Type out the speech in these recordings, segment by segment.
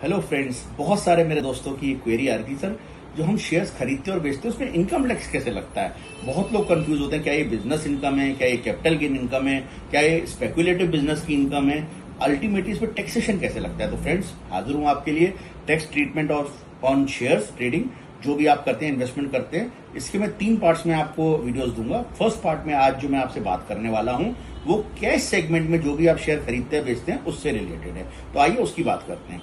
Hello friends, बहुत सारे मेरे दोस्तों की क्वेरी आ रही थी सर, जो हम शेयर्स खरीदते और बेचते हैं उसमें इनकम टैक्स कैसे लगता है। बहुत लोग कंफ्यूज होते हैं, क्या ये बिजनेस इनकम है, क्या ये कैपिटल गेन इनकम है, क्या ये स्पेकुलेटिव बिजनेस की इनकम है, अल्टीमेटली इस पर टैक्सेशन कैसे लगता है। तो फ्रेंड्स, हाजिर हूं आपके लिए tax treatment on shares trading, जो भी आप करते हैं, इन्वेस्टमेंट करते हैं, इसके मैं 3 पार्ट्स में आपको वीडियोस दूंगा। फर्स्ट पार्ट में आज जो मैं आपसे बात करने वाला हूं वो कैश सेगमेंट में जो भी आप शेयर खरीदते हैं बेचते हैं उससे रिलेटेड है। तो आइए उसकी बात करते हैं।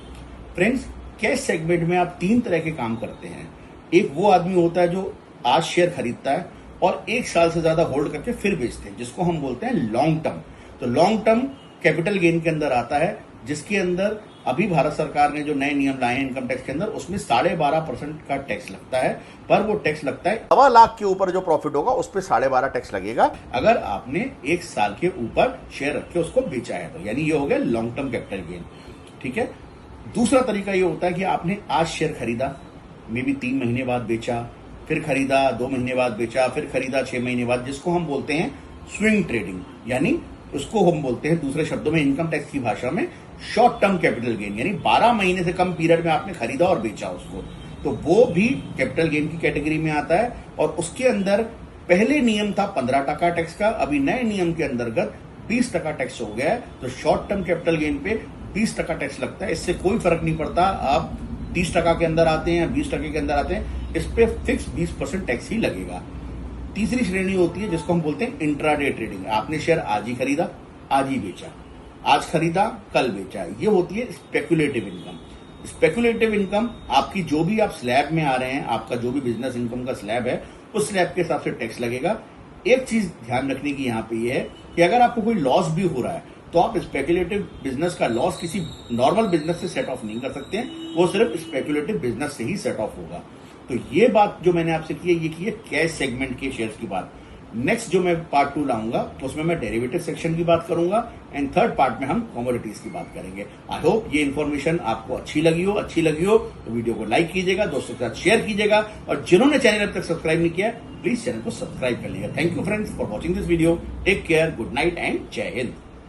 फ्रेंड्स, कैश सेगमेंट में आप 3 तरह के काम करते हैं। एक वो आदमी होता है जो आज शेयर खरीदता है और 1 साल से ज्यादा होल्ड करके फिर बेचते हैं, जिसको हम बोलते हैं लॉन्ग टर्म। तो लॉन्ग टर्म कैपिटल गेन के अंदर आता है, जिसके अंदर अभी भारत सरकार ने जो नए नियम लाए हैं इनकम टैक्स के अंदर, उसमें 12.5% का टैक्स लगता है। पर वो टैक्स लगता है 1.25 लाख के ऊपर जो प्रॉफिट होगा उस पर 12.5% टैक्स लगेगा, अगर आपने 1 साल के ऊपर शेयर रख के उसको बेचा है तो। यानी ये हो गया लॉन्ग टर्म कैपिटल गेन। ठीक है। दूसरा तरीका ये होता है कि आपने आज शेयर खरीदा, मे बी 3 महीने बाद बेचा, फिर खरीदा 2 महीने बाद बेचा, फिर खरीदा 6 महीने बाद, जिसको हम बोलते हैं स्विंग ट्रेडिंग। यानी उसको हम बोलते हैं दूसरे शब्दों में इनकम टैक्स की भाषा में शॉर्ट टर्म कैपिटल गेन। यानी 12 महीने से कम पीरियड में आपने खरीदा और बेचा उसको, तो वो भी कैपिटल गेन की कैटेगरी में आता है। और उसके अंदर पहले नियम था 15% टैक्स का, अभी नए नियम के अंतर्गत 20% टैक्स हो गया है। तो शॉर्ट टर्म कैपिटल गेन पे 20% टैक्स लगता है। इससे कोई फर्क नहीं पड़ता आप 30% के अंदर आते हैं या 20% के अंदर आते हैं, इस पे फिक्स 20% टैक्स ही लगेगा। तीसरी श्रेणी होती है जिसको हम बोलते हैं इंट्राडे ट्रेडिंग। आपने शेयर आज ही खरीदा, आज ही बेचा, आज खरीदा कल बेचा, ये होती है स्पेकुलेटिव इनकम। स्पेकुलेटिव इनकम आपकी जो भी आप स्लैब में आ रहे हैं, आपका जो भी बिजनेस इनकम का स्लैब है, उस स्लैब के हिसाब से टैक्स लगेगा। एक चीज ध्यान रखने की यहाँ पे ये है कि अगर आपको कोई लॉस भी हो रहा है तो आप स्पेकुलेटिव बिजनेस का लॉस किसी नॉर्मल बिजनेस से सेट ऑफ नहीं कर सकते हैं, वो सिर्फ स्पेकुलेटिव बिजनेस से ही सेट ऑफ होगा। तो ये बात जो मैंने आपसे की है, ये की है कैश सेगमेंट के शेयर्स की बात। नेक्स्ट जो मैं पार्ट 2 लाऊंगा उसमें मैं डेरिवेटिव सेक्शन की बात करूंगा, एंड थर्ड पार्ट में हम कमोडिटीज की बात करेंगे। आई होप ये इन्फॉर्मेशन आपको अच्छी लगी हो तो वीडियो को लाइक कीजिएगा, दोस्तों के साथ शेयर कीजिएगा, और जिन्होंने चैनल अब तक सब्सक्राइब नहीं किया प्लीज चैनल को सब्सक्राइब कर लीजिएगा। Thank you friends for watching this video. Take care, good night and जय हिंद।